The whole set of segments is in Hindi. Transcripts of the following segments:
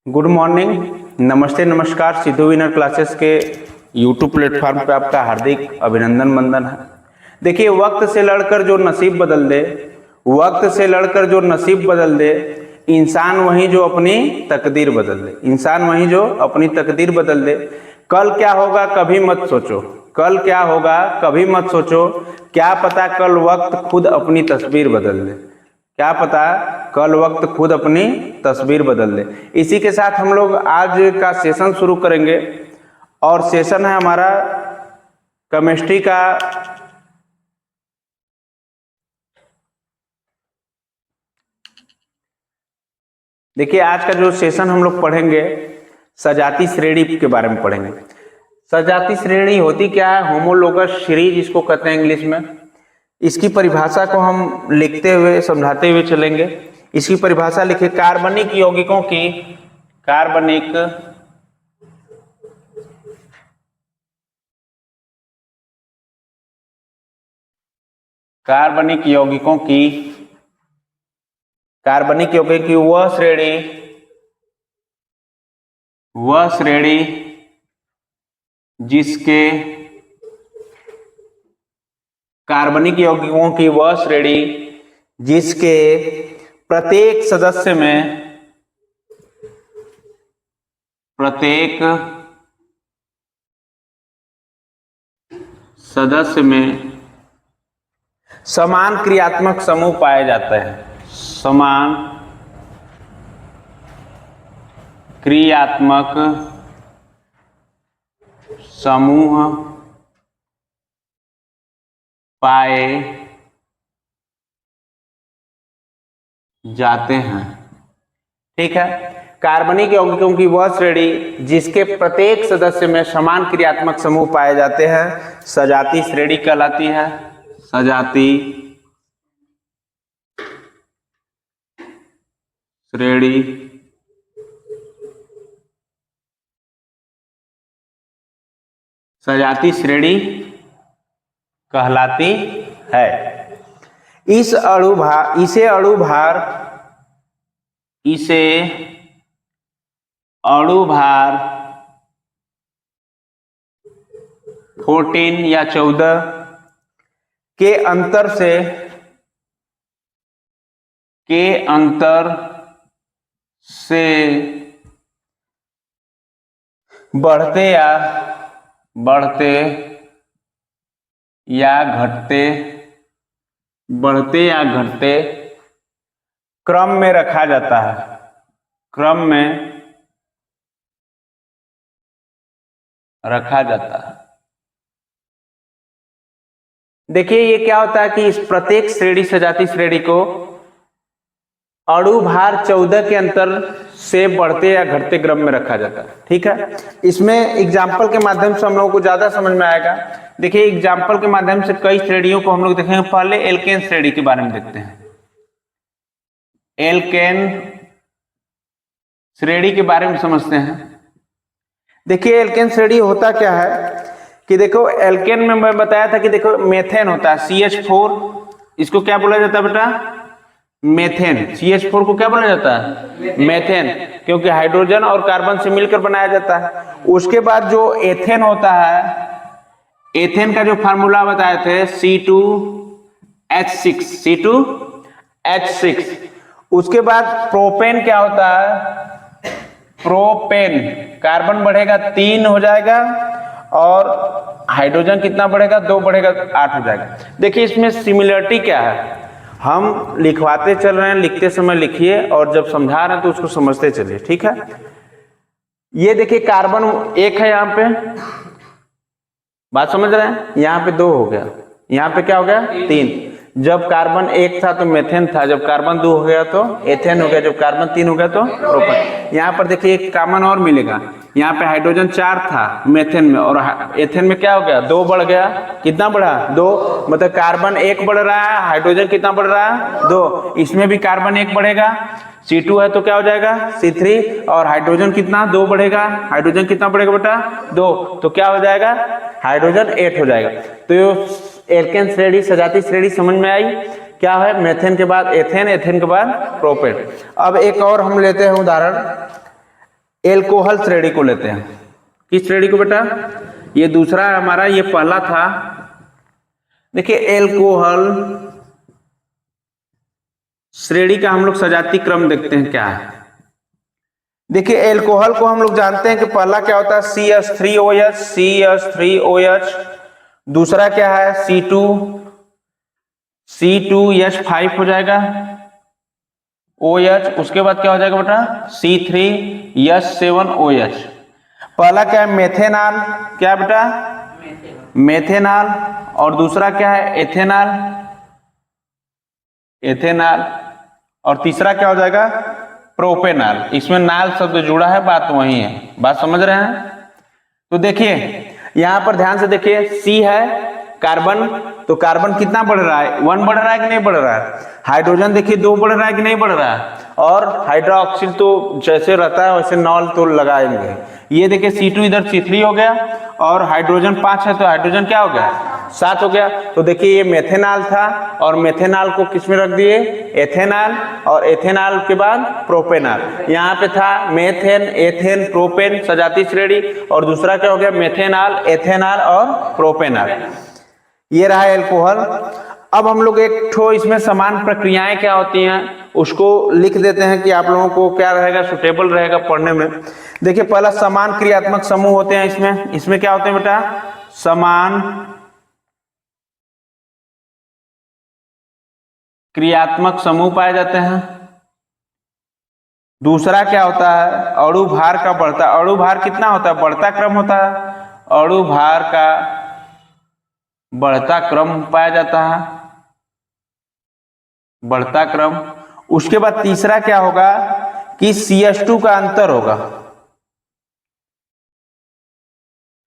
गुड मॉर्निंग, नमस्ते, नमस्कार। सिद्धू विनर क्लासेस के यूट्यूब प्लेटफॉर्म पे आपका हार्दिक अभिनंदन वंदन है। देखिए, वक्त से लड़कर जो नसीब बदल दे, वक्त से लड़कर जो नसीब बदल दे, इंसान वही जो अपनी तकदीर बदल दे, इंसान वही जो अपनी तकदीर बदल दे। कल क्या होगा कभी मत सोचो, कल क्या होगा कभी मत सोचो, क्या पता कल वक्त खुद अपनी तस्वीर बदल दे, क्या पता कल वक्त खुद अपनी तस्वीर बदल दे। इसी के साथ हम लोग आज का सेशन शुरू करेंगे और सेशन है हमारा केमिस्ट्री का देखिए, आज का जो सेशन हम लोग पढ़ेंगे सजाती श्रेणी के बारे में पढ़ेंगे। सजाती श्रेणी होती क्या है? होमोलोगस सीरीज इसको कहते हैं इंग्लिश में। इसकी परिभाषा को हम लिखते हुए समझाते हुए चलेंगे। इसकी परिभाषा लिखिए, कार्बनिक यौगिकों की कार्बनिक यौगिकों की वह श्रेणी जिसके कार्बनिक यौगिकों की वह श्रेणी जिसके प्रत्येक सदस्य में समान क्रियात्मक समूह पाए जाते हैं। समान क्रियात्मक समूह पाए जाते हैं। ठीक है, कार्बनिक यौगिकों की वह श्रेणी जिसके प्रत्येक सदस्य में समान क्रियात्मक समूह पाए जाते हैं सजाती श्रेणी कहलाती है। सजाती श्रेणी कहलाती है। इसे अणुभार 14 या 14 के अंतर से बढ़ते या घटते क्रम में रखा जाता है। देखिए, ये क्या होता है कि इस प्रत्येक श्रेणी सजाती श्रेणी को अणुभार 14 के अंतर से बढ़ते या घटते क्रम में रखा जाता है। ठीक है, इसमें एग्जाम्पल के माध्यम से हम लोगों को ज्यादा समझ में आएगा। देखिए, एग्जाम्पल के माध्यम से कई श्रेणियों को हम लोग देखेंगे। पहले एल्केन श्रेणी के बारे में देखते हैं। एल्केन श्रेणी के बारे में समझते हैं। देखिए, एल्केन श्रेणी होता क्या है कि देखो, एल्केन में मैं बताया था कि देखो मेथेन होता है CH4, इसको क्या बोला जाता है बेटा? मेथेन। CH4 को क्या बोला जाता है? मेथेन, क्योंकि हाइड्रोजन और कार्बन से मिलकर बनाया जाता है। उसके बाद जो एथेन होता है, एथेन का जो फार्मूला बताए थे C2H6। उसके बाद प्रोपेन क्या होता है? प्रोपेन, कार्बन बढ़ेगा 3 हो जाएगा और हाइड्रोजन कितना बढ़ेगा? 2 बढ़ेगा, 8 हो जाएगा। देखिए, इसमें सिमिलरिटी क्या है? हम लिखवाते चल रहे हैं, लिखते समय लिखिए और जब समझा रहे हैं तो उसको समझते चलिए। ठीक है, ये देखिए कार्बन 1 है, यहाँ पे बात समझ रहे हैं? यहाँ पे 2 हो गया, यहाँ पे क्या हो गया? 3। जब कार्बन 1 था तो मेथेन था, जब कार्बन 2 हो गया तो एथेन हो गया, जब कार्बन 3 हो गया तो प्रोपेन। यहाँ पर देखिए एक कॉमन और मिलेगा, यहाँ पे हाइड्रोजन 4 था मेथेन में और एथेन में क्या हो गया? 2 बढ़ गया। कितना बढ़ा? 2। मतलब कार्बन 1 बढ़ रहा है, हाइड्रोजन कितना बढ़ रहा है? 2। इसमें भी कार्बन 1 बढ़ेगा, C2 है तो क्या हो जाएगा? C3। और हाइड्रोजन कितना? 2 बढ़ेगा। हाइड्रोजन कितना बढ़ेगा बेटा? 2। तो क्या हो जाएगा? हाइड्रोजन 8 हो जाएगा। तो एल्केन श्रेणी सजाती श्रेणी समझ में आई? क्या है? मेथेन के बाद एथेन, एथेन के बाद प्रोपेन। अब एक और हम लेते हैं उदाहरण, एल्कोहल श्रेणी को लेते हैं। किस श्रेणी को बेटा? ये दूसरा है हमारा, ये पहला था। देखिए एल्कोहल श्रेणी का हम लोग सजाती क्रम देखते हैं क्या है। देखिए एल्कोहल को हम लोग जानते हैं कि पहला क्या होता है CH3OH, CH3OH। दूसरा क्या है C2H5 हो जाएगा OH। उसके बाद क्या हो जाएगा बेटा C3H7OH। पहला क्या है मेथेनॉल, क्या बेटा मेथेनॉल। और दूसरा क्या है एथेनॉल, एथेनॉल। और तीसरा क्या हो जाएगा प्रोपेनॉल। इसमें नाल शब्द जुड़ा है, बात वही है, बात समझ रहे हैं। तो देखिए यहां पर ध्यान से देखिए, C है कार्बन, तो कार्बन कितना बढ़ रहा है 1 बढ़ रहा है कि नहीं बढ़ रहा है। हाइड्रोजन देखिए 2 बढ़ रहा है कि नहीं बढ़ रहा है। और हाइड्रोक्सिल तो जैसे रहता है वैसे नॉल तो लगाएंगे। ये देखिए C2 इधर C3 हो गया और हाइड्रोजन 5 है तो हाइड्रोजन क्या हो गया 7 हो गया। तो देखिए ये मेथेनॉल था और मेथेनॉल को किस में रख दिए एथेनॉल, और एथेनॉल के बाद प्रोपेनॉल। यहाँ पे था मेथेन एथेन प्रोपेन सजाती श्रेणी, और दूसरा क्या हो गया मेथेनॉल एथेनॉल और प्रोपेनॉल। ये रहा एल्कोहल। अब हम लोग एक ठो इसमें समान प्रक्रियाएं क्या होती हैं उसको लिख देते हैं कि आप लोगों को क्या रहेगा सुटेबल रहेगा पढ़ने में। देखिए पहला समान क्रियात्मक समूह होते हैं इसमें क्या होते हैं बेटा समान क्रियात्मक समूह पाए जाते हैं। दूसरा क्या होता है अणु भार का बढ़ता, अणु भार कितना होता है बढ़ता क्रम होता है, अणु भार का बढ़ता क्रम पाया जाता है, बढ़ता क्रम। उसके बाद तीसरा क्या होगा कि CH2 का अंतर होगा,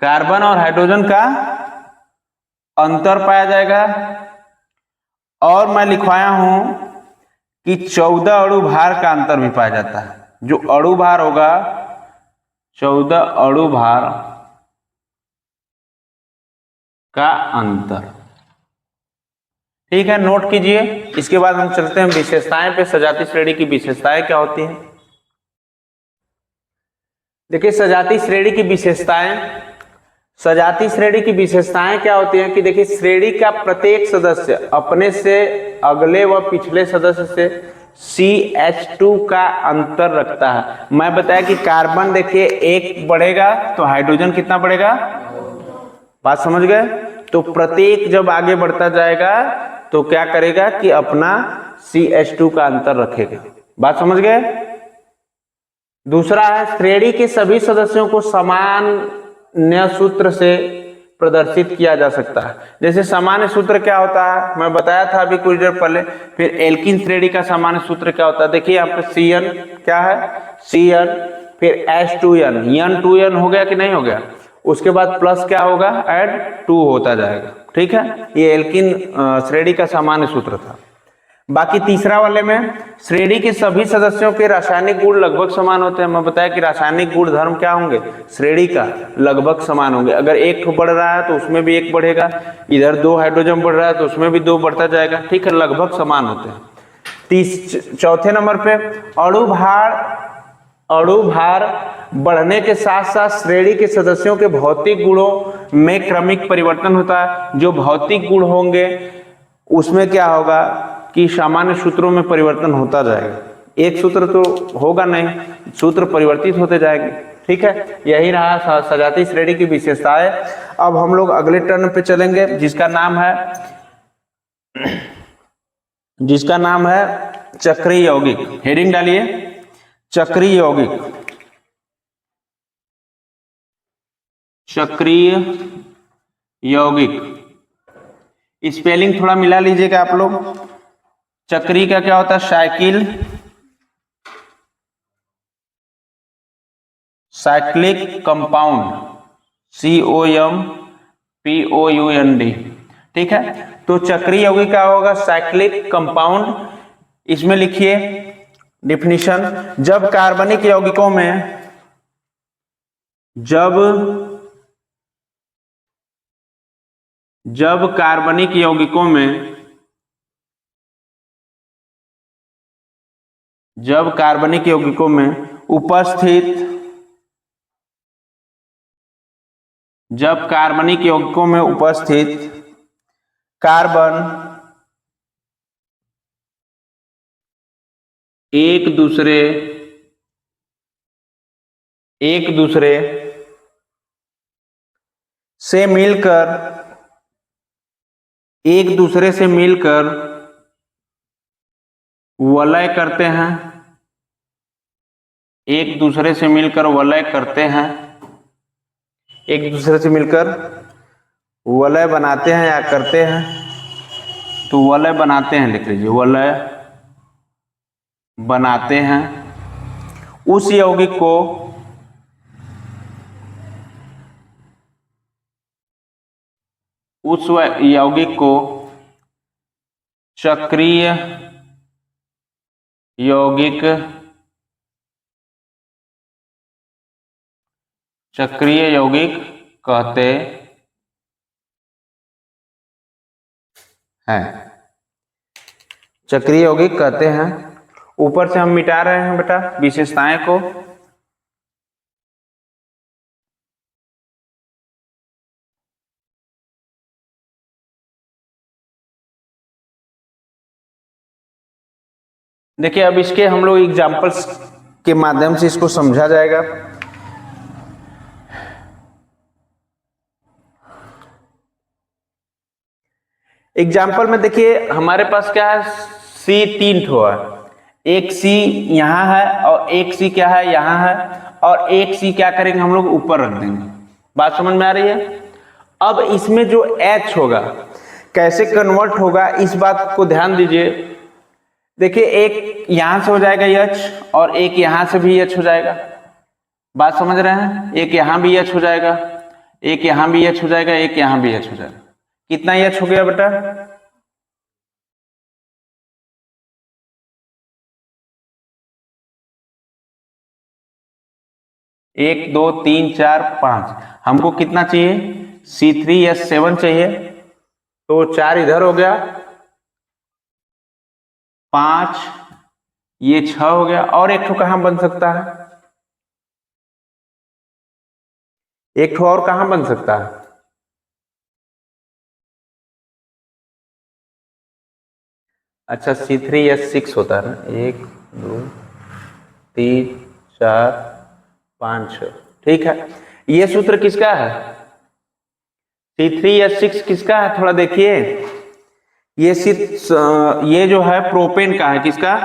कार्बन और हाइड्रोजन का अंतर पाया जाएगा। और मैं लिखवाया हूं कि 14 अणु भार का अंतर भी पाया जाता है। जो अणु भार होगा 14 अणु भार का अंतर, ठीक है नोट कीजिए। इसके बाद हम चलते हैं विशेषताएं पे। सजाती श्रेणी की विशेषताएं क्या होती हैं। देखिए सजाती श्रेणी की विशेषताएं, सजाती श्रेणी की विशेषताएं क्या होती हैं कि देखिए श्रेणी का प्रत्येक सदस्य अपने से अगले व पिछले सदस्य से CH2 का अंतर रखता है। मैं बताया कि कार्बन देखिए 1 बढ़ेगा तो हाइड्रोजन कितना बढ़ेगा, बात समझ गए। तो प्रत्येक जब आगे बढ़ता जाएगा तो क्या करेगा कि अपना CH2 का अंतर रखेगा, बात समझ गए। दूसरा है श्रेणी के सभी सदस्यों को सामान्य सूत्र से प्रदर्शित किया जा सकता है। जैसे सामान्य सूत्र क्या होता है मैं बताया था अभी कुछ देर पहले। फिर एल्किन श्रेणी का सामान्य सूत्र क्या होता है, देखिए यहाँ पे CN क्या है CN, फिर H2N, N2N हो गया कि नहीं हो गया। उसके बाद प्लस क्या होगा ऐड 2 होता जाएगा, ठीक है। ये एल्किन श्रेणी का सामान्य सूत्र था। बाकी तीसरा वाले में श्रेणी के सभी सदस्यों के रासायनिक गुण लगभग समान होते हैं। मैं बताया कि रासायनिक गुण धर्म क्या होंगे श्रेणी का लगभग समान होंगे। अगर 1 बढ़ रहा है तो उसमें भी 1 बढ़ेगा, इधर 2 हाइड्रोजन बढ़ रहा है तो उसमें भी 2 बढ़ता जाएगा, ठीक है लगभग समान होते हैं। चौथे नंबर पे अणु भार बढ़ने के साथ साथ श्रेणी के सदस्यों के भौतिक गुणों में क्रमिक परिवर्तन होता है। जो भौतिक गुण होंगे उसमें क्या होगा कि सामान्य सूत्रों में परिवर्तन होता जाएगा। एक सूत्र तो होगा नहीं, सूत्र परिवर्तित होते जाएंगे, ठीक है। यही रहा सजाती श्रेणी की विशेषताएं। अब हम लोग अगले टर्न पे चलेंगे जिसका नाम है चक्रीय यौगिक। हेडिंग डालिए चक्रीय यौगिक। चक्रीय यौगिक स्पेलिंग थोड़ा मिला लीजिएगा आप लोग। चक्री का क्या होता है साइक्लिक कंपाउंड COMPOUND, ठीक है। तो चक्रीय यौगिक क्या होगा साइक्लिक कंपाउंड। इसमें लिखिए डिफिनीशन, जब कार्बनिक यौगिकों में उपस्थित जब कार्बनिक यौगिकों में उपस्थित कार्बन एक दूसरे से मिलकर वलय करते हैं, एक दूसरे से मिलकर वलय बनाते हैं या करते हैं, तो वलय बनाते हैं लिख लीजिए, वलय बनाते हैं। उस यौगिक को चक्रीय यौगिक कहते हैं, चक्रीय यौगिक कहते हैं। ऊपर से हम मिटा रहे हैं बेटा विशेषताएं को। देखिए अब इसके हम लोग एग्जाम्पल्स के माध्यम से इसको समझा जाएगा। एग्जाम्पल में देखिए हमारे पास क्या है, सी 3 ठो है, एक सी यहाँ है और एक सी क्या है यहाँ है, और एक सी क्या करेंगे हम लोग ऊपर रख देंगे। बात समझ में आ रही है? अब इसमें जो H होगा कैसे कन्वर्ट होगा इस बात को ध्यान दीजिए। देखिए एक यहां से हो जाएगा H और एक यहां से भी H हो जाएगा। बात समझ रहे हैं? एक यहां भी H हो जाएगा, एक यहां भी H हो जाएगा, एक यहां भी H हो जाएगा। कितना H हो गया बेटा? एक, दो, तीन, चार, 5। हमको कितना चाहिए? C3H7 चाहिए, तो 4 इधर हो गया, 5 ये 6 हो गया। और एक ठो कहां बन सकता है? एक ठो और कहां बन सकता है? अच्छा C3H6 होता है ना, 1 2 3 4 5 6। ठीक है, ये सूत्र किसका है? C3H6 किसका है? थोड़ा देखिए, ये जो है प्रोपेन का है। किसका?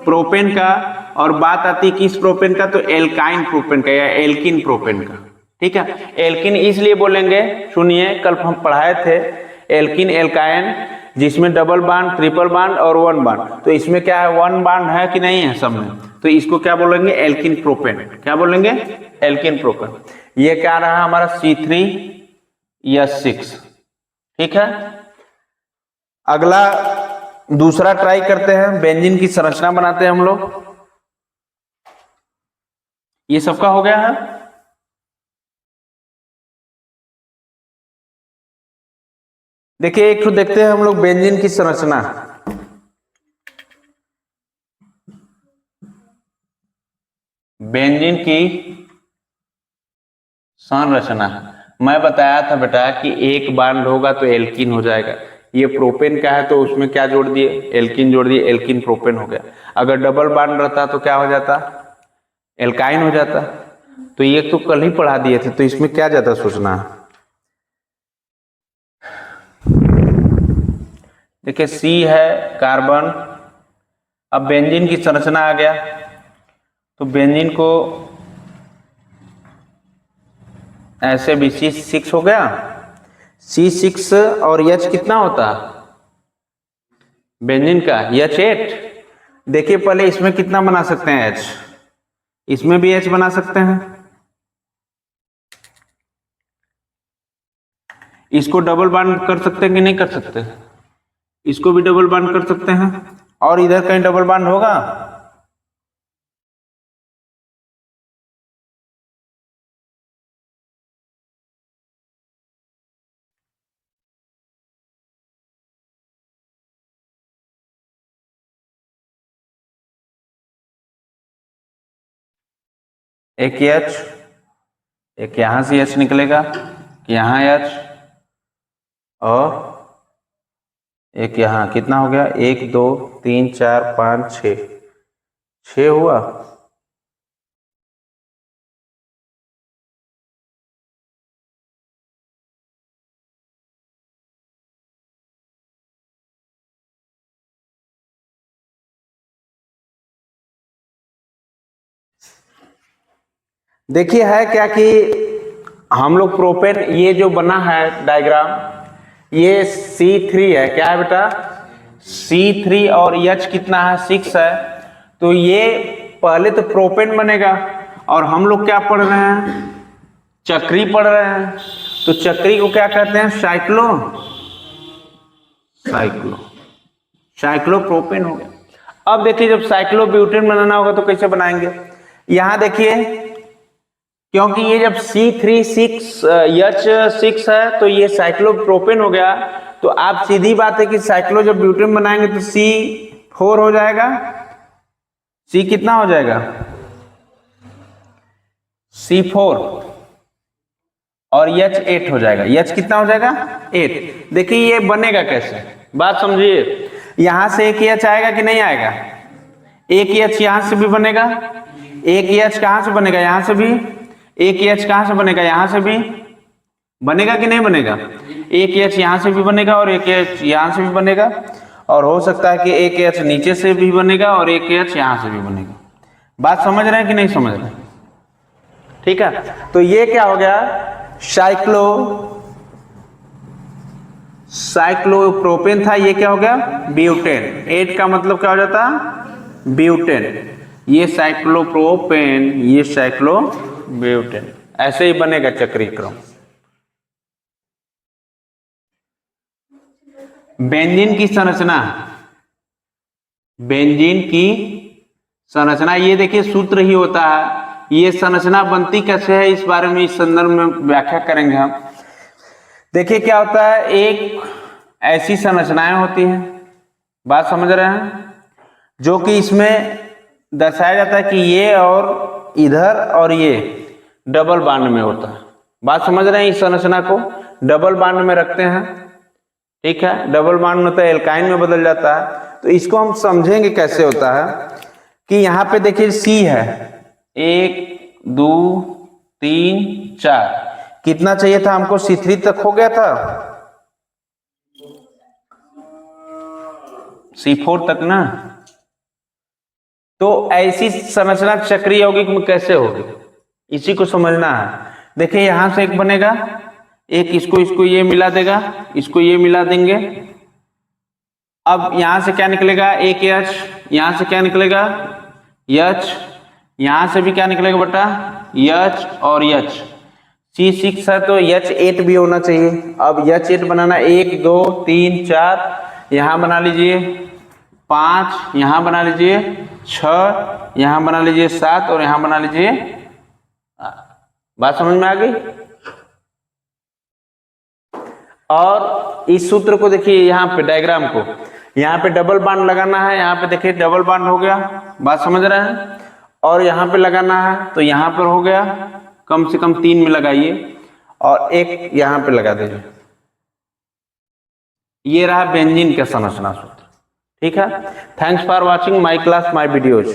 प्रोपेन का। और बात आती है किस प्रोपेन का? तो एल्काइन प्रोपेन का या एल्किन प्रोपेन का। ठीक है, एल्किन इसलिए बोलेंगे, सुनिए कल हम पढ़ाए थे एल्किन एल्काइन, जिसमें डबल बांड, ट्रिपल बांड और वन बांड। तो इसमें क्या है, वन बांड है कि नहीं है सब में, तो इसको क्या बोलेंगे? Alkene propene. क्या बोलेंगे? Alkene propene. ये क्या रहा हमारा? C3H6। ठीक है, अगला दूसरा ट्राई करते हैं। बेंजीन की संरचना बनाते हैं हम लोग। ये सबका हो गया है। देखिए एक तो देखते हैं हम लोग बेंजीन की संरचना। बेंजीन की संरचना मैं बताया था बेटा कि एक बांड होगा तो एल्कीन हो जाएगा। ये प्रोपेन का है तो उसमें क्या जोड़ दिए? एल्कीन जोड़ दिए, एल्कीन प्रोपेन हो गया। अगर डबल बांड रहता तो क्या हो जाता? एल्काइन हो जाता। तो ये तो कल ही पढ़ा दिए थे, तो इसमें क्या ज्यादा सोचना है। देखिए सी है कार्बन। अब बेंजीन की संरचना आ गया, तो बेंजीन को ऐसे भी C6 हो गया, C6 और H कितना होता? बेंजीन का H8। देखिए पहले इसमें कितना बना सकते हैं H, इसमें भी H बना सकते हैं। इसको डबल बांड कर सकते हैं कि नहीं कर सकते? इसको भी डबल बांड कर सकते हैं। और इधर कहीं डबल बांड होगा? एक H, एक यहां से H निकलेगा, यहाँ H और एक यहाँ, कितना हो गया, 1 2 3 4 5 6, 6 हुआ। देखिए है क्या कि हम लोग प्रोपेन, ये जो बना है डायग्राम, ये C3 है, क्या है बेटा, C3 और H कितना है, 6 है। तो ये पहले तो प्रोपेन बनेगा, और हम लोग क्या पढ़ रहे हैं, चक्री पढ़ रहे हैं। तो चक्री को क्या कहते हैं, साइक्लोप्रोपेन हो गया। अब देखिए जब साइक्लोब्यूटेन बनाना होगा तो कैसे बनाएंगे, यहां देखिए, क्योंकि ये जब H6 है तो ये साइक्लोप्रोपेन हो गया। तो आप सीधी बात है कि साइक्लो जब ब्यूटेन बनाएंगे तो C4 हो जाएगा, C कितना हो जाएगा, C4, और H8 हो जाएगा। H कितना हो जाएगा, 8। देखिए ये बनेगा कैसे, बात समझिए। यहां से एक H आएगा कि नहीं आएगा, एक H यहां से भी बनेगा, एक H कहां से बनेगा, यहां से भी, एक H कहां से बनेगा, यहां से भी बनेगा कि नहीं बनेगा, एक H यहां से भी बनेगा और एक H यहां से भी बनेगा, और हो सकता है कि एक H नीचे से भी बनेगा और एक H यहां से भी बनेगा। बात समझ रहे हैं कि नहीं समझ रहे हैं, ठीक है। तो ये क्या हो गया, साइक्लोप्रोपेन था, ये क्या हो गया, ब्यूटेन। 8 का मतलब क्या हो जाता, ब्यूटेन। ये साइक्लोप्रोपेन, ये साइक्लोब्यूटेन, ऐसे ही बनेगा चक्रीय क्रम। बेंजीन की संरचना, बेंजीन की संरचना, ये देखिए सूत्र ही होता है। ये संरचना बनती कैसे है, इस बारे में इस संदर्भ में व्याख्या करेंगे हम। देखिए क्या होता है, एक ऐसी संरचनाएं होती हैं, बात समझ रहे हैं, जो कि इसमें दर्शाया जाता है कि ये और इधर और ये डबल बॉन्ड में होता है। बात समझ रहे हैं, इस संरचना को डबल बॉन्ड में रखते हैं, ठीक है। डबल बॉन्ड में तो एल्काइन में बदल जाता है। तो इसको हम समझेंगे कैसे होता है, कि यहाँ पे देखिए C है, 1 2 3 4, कितना चाहिए था हमको, C3 तक हो गया था, C4 तक ना। तो ऐसी संरचना चक्रीय यौगिक में कैसे होगी, इसी को समझना है। देखिए यहां से एक बनेगा, एक इसको ये मिला देगा, इसको ये मिला देंगे। अब यहां से क्या निकलेगा, एक H, यहां से क्या निकलेगा, H, यहां से भी क्या निकलेगा बेटा, H और H। C6 है तो H8 भी होना चाहिए। अब H8 बनाना, 1 2 3 4, यहां बना लीजिए 5, यहां बना लीजिए 6, यहां बना लीजिए 7, और यहां बना लीजिए 8। बात समझ में आ गई। और इस सूत्र को देखिए, यहाँ पे डायग्राम को, यहाँ पे डबल बॉन्ड लगाना है, यहाँ पे देखिए डबल बॉन्ड हो गया, बात समझ रहे हैं। और यहाँ पे लगाना है तो यहाँ पर हो गया, कम से कम 3 में लगाइए, और एक यहाँ पे लगा दीजिए। ये रहा बेंजीन का संरचना सूत्र, ठीक है। Thanks for watching my class, my videos.